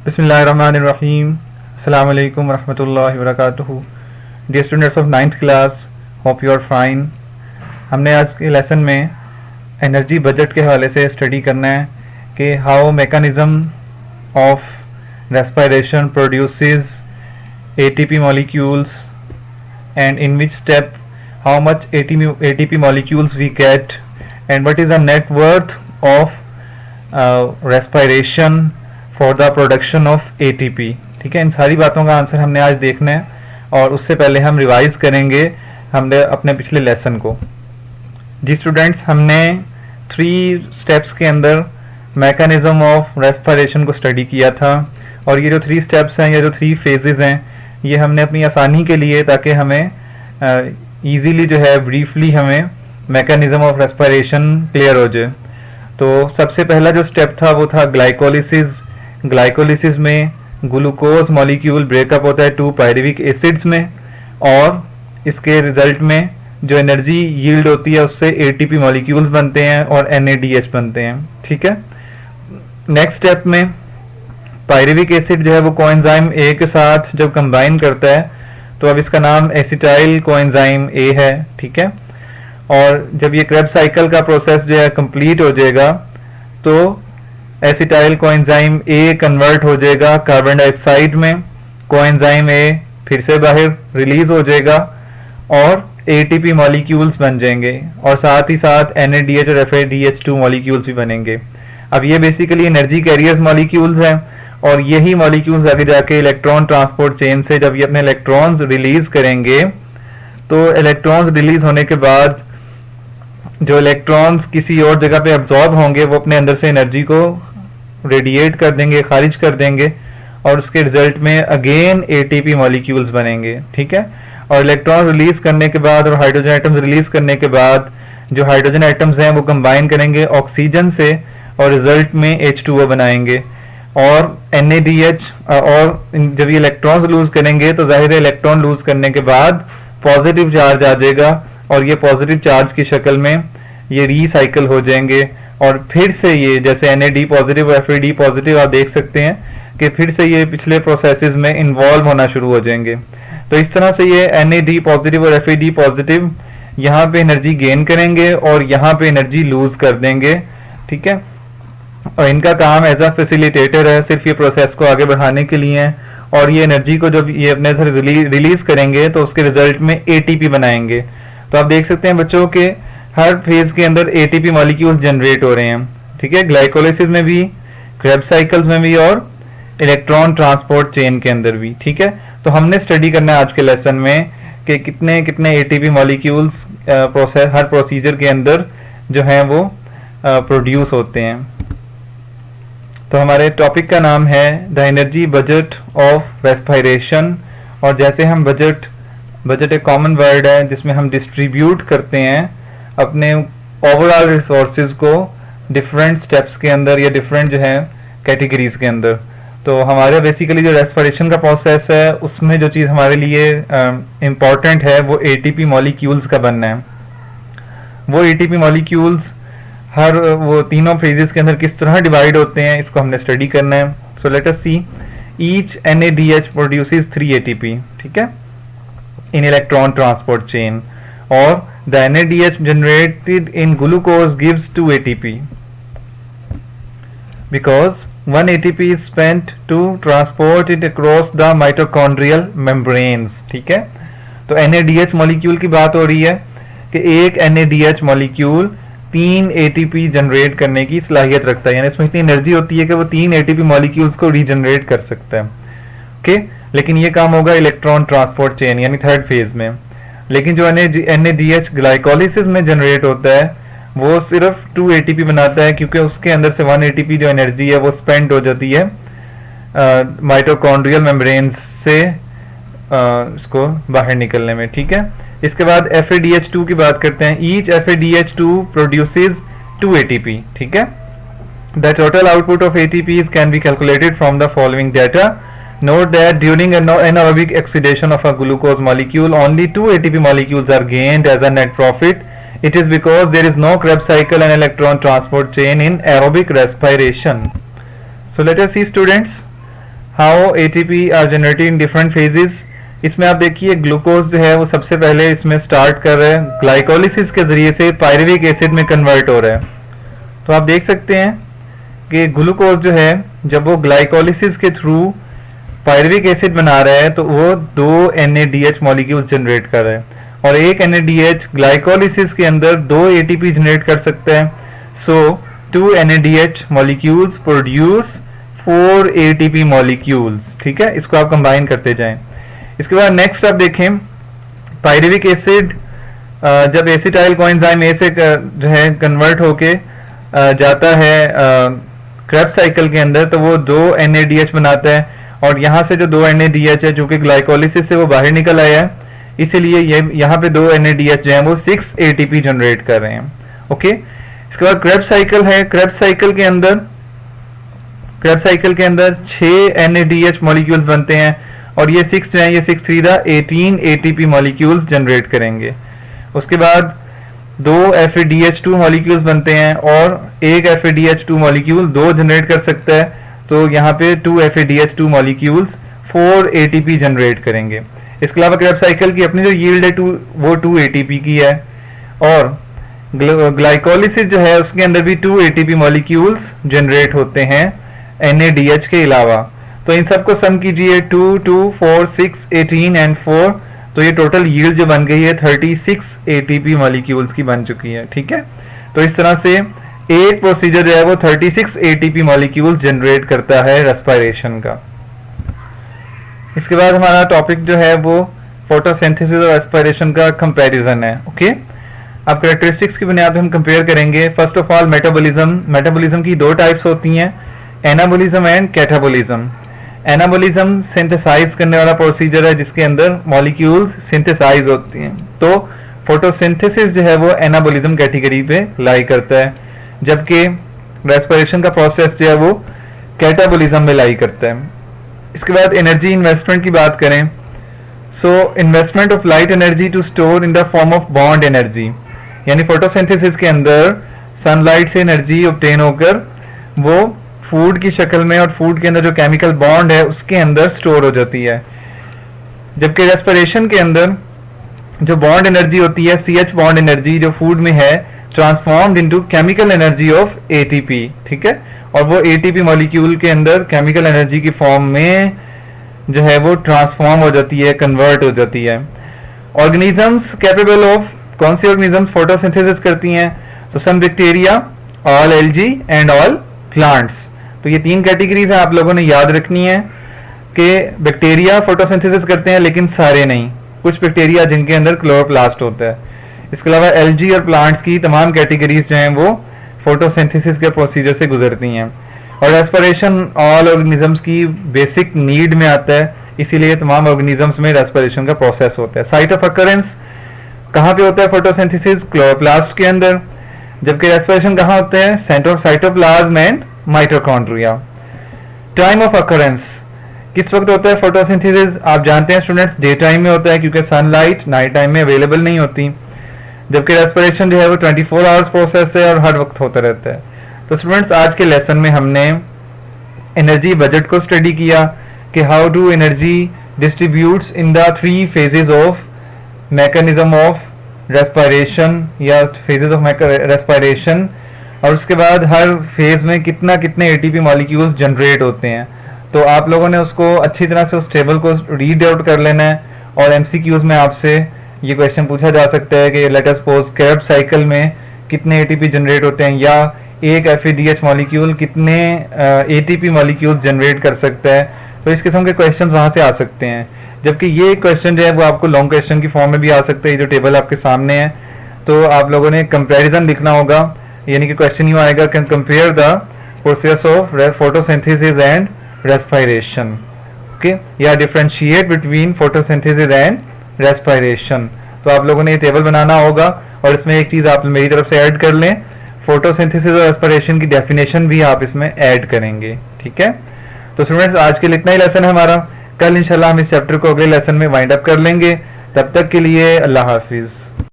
Bismillahirrahmanirrahim. Assalamu alaikum warahmatullahi wabarakatuh. Dear students of 9th class, hope you are fine. हमने आज के lesson में energy budget के हवाले से स्टडी करना है कि how mechanism of respiration produces ATP molecules and in which step how much ATP molecules we get and what is the net worth of respiration for the production of ATP। ठीक है, इन सारी बातों का answer हमने आज देखना है और उससे पहले हम रिवाइज करेंगे हमने अपने पिछले लेसन को। जी स्टूडेंट्स, हमने 3 स्टेप्स के अंदर मैकेनिज्म ऑफ रेस्पिरेशन को स्टडी किया था और ये जो 3 स्टेप्स हैं या जो 3 फेजेस हैं ये हमने अपनी आसानी के लिए, ताकि हमें ईजीली जो है ब्रीफली हमें मैकेनिज्म ऑफ रेस्पिरेशन क्लियर हो जाए। तो सबसे पहला जो स्टेप था वो था ग्लाइकोलिसिस। ग्लाइकोलिसिस में ग्लूकोज मॉलिक्यूल ब्रेकअप होता है 2 पायरुविक एसिड्स में और इसके रिजल्ट में जो एनर्जी यील्ड होती है उससे ATP मॉलिक्यूल्स बनते हैं और NADH बनते हैं। ठीक है, नेक्स्ट स्टेप में पायरुविक एसिड जो है वो कोएंजाइम A के साथ जब कंबाइन करता है तो अब इसका नाम एसिटाइल कोएंजाइम A है। ठीक है, और जब ये क्रेब्स साइकिल का प्रोसेस जो है कंप्लीट हो जाएगा तो एसिटाइल कोएंजाइम A कन्वर्ट हो जाएगा कार्बन डाइऑक्साइड में, कोएंजाइम A फिर से बाहर रिलीज हो जाएगा और ATP मॉलिक्यूल्स बन जाएंगे और साथ ही साथ NADH और FADH2 मॉलिक्यूल्स भी बनेंगे। अब ये बेसिकली एनर्जी कैरियर्स मॉलिक्यूल्स हैं और यही मॉलिक्यूल्स आगे जाके इलेक्ट्रॉन ट्रांसपोर्ट चेन से जब ये अपने इलेक्ट्रॉन्स रिलीज करेंगे तो इलेक्ट्रॉन्स रिलीज होने के बाद जो इलेक्ट्रॉन्स किसी और जगह पे अब्जॉर्ब होंगे वो अपने अंदर से एनर्जी को रेडिएट कर देंगे, खारिज कर देंगे और उसके रिजल्ट में अगेन ATP मॉलिक्यूल्स बनेंगे। ठीक है, और इलेक्ट्रॉन रिलीज करने के बाद और हाइड्रोजन एटम्स रिलीज करने के बाद जो हाइड्रोजन एटम्स हैं वो कंबाइन करेंगे ऑक्सीजन से और रिजल्ट में H2O बनाएंगे और NADH। और जब ये इलेक्ट्रॉन्स लूज करेंगे तो जाहिर है इलेक्ट्रॉन लूज करने के बाद पॉजिटिव चार्ज आ जाएगा और ये पॉजिटिव चार्ज की शक्ल में ये रीसाइकिल हो जाएंगे और फिर से ये जैसे NAD पॉजिटिव और FAD पॉजिटिव आप देख सकते हैं कि फिर से ये पिछले प्रोसेसेस में इन्वॉल्व होना शुरू हो जाएंगे। तो इस तरह से ये NAD पॉजिटिव और FAD पॉजिटिव यहाँ पे एनर्जी गेन करेंगे और यहाँ पे एनर्जी लूज कर देंगे। ठीक है, और इनका काम एज अ फैसिलिटेटर है, सिर्फ ये प्रोसेस को आगे बढ़ाने के लिए है और ये एनर्जी को जब ये अपने से रिलीज करेंगे तो उसके रिजल्ट में ATP बनाएंगे। तो आप देख सकते हैं बच्चों के हर फेज के अंदर ATP मॉलिक्यूल्स जनरेट हो रहे हैं। ठीक है, ग्लाइकोलिसिस में भी, क्रेब्स साइकिल्स में भी और इलेक्ट्रॉन ट्रांसपोर्ट चेन के अंदर भी। ठीक है, तो हमने स्टडी करना है आज के लेसन में कि कितने कितने ATP मॉलिक्यूल्स प्रोसेस हर प्रोसीजर के अंदर जो हैं वो प्रोड्यूस होते हैं। तो हमारे टॉपिक का नाम है the energy budget of respiration और जैसे हम बजट एक कॉमन वर्ड है जिसमें हम डिस्ट्रीब्यूट करते हैं अपने ओवरऑल रिसोर्सेज को डिफरेंट स्टेप्स के अंदर या डिफरेंट जो है कैटेगरीज के अंदर। तो हमारे बेसिकली जो रेस्पिरेशन का प्रोसेस है उसमें जो चीज़ हमारे लिए इम्पॉर्टेंट है वो ATP मॉलिक्यूल्स का बनना है। वो ATP मॉलिक्यूल्स हर वो तीनों फेजेस के अंदर किस तरह डिवाइड होते हैं इसको हमने स्टडी करना है। सो लेट अस सी, ईच NADH प्रोड्यूसेस 3 ATP। ठीक है, in electron transport chain or the NADH generated in glucose gives 2 ATP because 1 ATP is spent to transport it across the mitochondrial membranes। ठीक है, तो NADH molecule की बात हो रही है कि एक NADH मॉलिक्यूल 3 ATP जनरेट करने की सलाहियत रखता है, यानी इसमें इतनी एनर्जी होती है कि वो 3 ATP मॉलिक्यूल्स को रीजनरेट कर सकता है। ओके, लेकिन ये काम होगा इलेक्ट्रॉन ट्रांसपोर्ट चेन यानी थर्ड फेज में। लेकिन जो NADH ग्लाइकोलिसिस में जनरेट होता है वो सिर्फ 2 ATP बनाता है क्योंकि उसके अंदर से 1 ATP जो एनर्जी है वो स्पेंड हो जाती है माइटोकॉन्ड्रियल मेम्ब्रेन्स से इसको बाहर निकलने में। ठीक है, इसके बाद FADH2 की बात करते हैं। Each FADH2 produces 2 ATP। ठीक है, the total output of ATPs can be calculated from the following data. Note that during anaerobic oxidation of a glucose molecule, only 2 ATP molecules are gained as a net profit. It is because there is no Krebs cycle and electron transport chain in aerobic respiration. So let us see students, how ATP are generated in different phases. इसमें आप देखिए glucose जो है वो सबसे पहले इसमें start कर रहे हैं, ग्लाइकोलिसिस के जरिए से पायरुविक एसिड में कन्वर्ट हो रहा है। तो आप देख सकते हैं कि ग्लूकोज जो है जब वो ग्लाइकोलिसिस के थ्रू पायरुविक एसिड बना रहा है तो वो 2 NADH मॉलिक्यूल्स जनरेट कर रहा है, और एक NADH ग्लाइकोलिसिस के अंदर 2 ATP जनरेट कर सकता है। सो 2 NADH molecules produce 4 ATP molecules. ठीक है, इसको आप कंबाइन करते जाएं। इसके बाद नेक्स्ट आप देखें पायरुविक एसिड जब एसिटाइल कोएंजाइम ए से जो है कन्वर्ट होके जाता है क्रेब्स साइकिल के अंदर, तो वो 2 NADH बनाता है, और यहाँ से जो 2 NADH है जो कि ग्लाइकोलिसिस से वो बाहर निकल आया है, इसीलिए ये यहाँ पे 2 NADH जो है वो 6 ATP जनरेट कर रहे हैं। ओके, इसके बाद क्रेब्स साइकिल है। क्रेब्स साइकिल के अंदर 6 NADH मॉलिक्यूल्स बनते हैं, और ये 6 जो है ये 6 3 18 ATP मॉलिक्यूल्स जनरेट करेंगे। उसके बाद 2 FADH2 मॉलिक्यूल्स बनते हैं, और एक FADH2 मॉलिक्यूल 2 जनरेट कर सकता है, तो यहाँ पे 2 FADH2 मॉलिक्यूल्स 4 ATP जनरेट करेंगे। इसके अलावा क्रेब्स साइकिल की अपनी जो यील्ड है वो 2 ATP की है, और ग्लाइकोलिसिस जो है उसके अंदर भी 2 ATP मॉलिक्यूल्स जनरेट होते हैं NADH के अलावा। तो इन सबको सम कीजिए 2 2 4 6 18 एंड 4, तो ये टोटल यील्ड जो बन गई है 36 ATP मॉलिक्यूल्स की बन चुकी है। ठीक है, तो इस तरह से एक प्रोसीजर जो है वो 36 ATP मॉलिक्यूल्स जनरेट करता है रेस्पिरेशन का। इसके बाद हमारा टॉपिक जो है वो फोटोसिंथेसिस और रेस्पिरेशन का कंपैरिजन है। ओके, अब कैरेक्टरिस्टिक्स की बुनियाद पर हम कंपेयर करेंगे। फर्स्ट ऑफ ऑल मेटाबॉलिज्म की 2 टाइप्स होती हैं, anabolism and catabolism. Anabolism synthesize करने वाला प्रोसीजर है जिसके अंदर मॉलिक्यूल्स सिंथेसाइज होती हैं, तो फोटोसिंथेसिस जो है वो एनाबॉलिज्म कैटेगरी पे लाई करता है, जबकि रेस्पिरेशन का प्रोसेस जो है वो कैटाबॉलिज्म में लाई करता है। इसके बाद एनर्जी इन्वेस्टमेंट की बात करें, so investment of light energy to store in the form of bond energy, यानी फोटोसिंथेसिस के अंदर सनलाइट से एनर्जी ऑब्टेन होकर वो फूड की शक्ल में और फूड के अंदर जो केमिकल बॉन्ड है उसके अंदर स्टोर हो जाती है, जबकि रेस्पिरेशन के अंदर जो बॉन्ड एनर्जी होती है CH बॉन्ड एनर्जी जो फूड में है transformed into chemical energy of ATP। ठीक है, और वो ATP मॉलिक्यूल के अंदर केमिकल एनर्जी की फॉर्म में जो है वो ट्रांसफॉर्म हो जाती है, कन्वर्ट हो जाती है। ऑर्गेनिजम्स कैपेबल ऑफ, कौन सी ऑर्गेनिजम्स फोटोसिंथेसिस करती हैं, तो some bacteria, all algae and all plants. तो ये 3 कैटेगरीज हैं, आप लोगों ने याद रखनी है कि बैक्टीरिया फोटोसिंथेसिस करते हैं लेकिन सारे नहीं, कुछ बैक्टीरिया जिनके अंदर क्लोरोप्लास्ट होता है। इसके अलावा एल्गी और प्लांट्स की तमाम कैटेगरीज जो हैं वो फोटोसिंथेसिस के प्रोसीजर से गुजरती हैं। और रेस्पिरेशन ऑल ऑर्गेनिजम्स की बेसिक नीड में आता है, इसीलिए तमाम ऑर्गेनिजम्स में रेस्पिरेशन का प्रोसेस होता है। साइट ऑफ अकरेंस कहाँ पे होता है फोटोसिंथेसिस, क्लोरोप्लास्ट के अंदर, जबकि रेस्पिरेशन कहाँ होता है, centre of cytoplasm and mitochondria. Time of occurrence किस वक्त होता है फोटोसिंथेसिस, आप जानते हैं स्टूडेंट्स डे टाइम में होता है क्योंकि सनलाइट नाइट टाइम में अवेलेबल नहीं होती, जबकि रेस्पिरेशन जो है वो 24 आवर्स प्रोसेस है और हर वक्त होता रहता है। तो स्टूडेंट्स आज के लेसन में हमने एनर्जी बजट को स्टडी किया कि how do energy distributes in the 3 phases of mechanism of respiration या फेजेस ऑफ रेस्पिरेशन, और उसके बाद हर फेज में कितने ATP मॉलिक्यूल्स जनरेट होते हैं। तो आप लोगों ने उसको अच्छी तरह से उस टेबल को रीड आउट कर लेना है, और MCQs में आपसे ये क्वेश्चन पूछा जा सकता है कि let us suppose Krebs cycle में कितने ATP जनरेट होते हैं, या एक FADH मॉलिक्यूल कितने ATP मॉलिक्यूल जनरेट कर सकता है। तो इस किस्म के क्वेश्चन वहां से आ सकते हैं, जबकि ये क्वेश्चन जो है वो आपको लॉन्ग क्वेश्चन की फॉर्म में भी आ सकते हैं। जो टेबल आपके सामने है, तो आप लोगों ने कंपैरिजन लिखना होगा, यानी कि क्वेश्चन यूं आएगा, can compare the process of photosynthesis and respiration, okay, या differentiate between photosynthesis and respiration. तो आप लोगों ने ये टेबल बनाना होगा, और इसमें एक चीज आप मेरी तरफ से ऐड कर लें, फोटोसिंथेसिस और रेस्पिरेशन की डेफिनेशन भी आप इसमें ऐड करेंगे। ठीक है, तो स्टूडेंट्स आज के लिए इतना ही लेसन है हमारा, कल इंशाल्लाह हम इस चैप्टर को अगले लेसन में वाइंड अप कर लेंगे। तब तक के लिए अल्लाह हाफिज।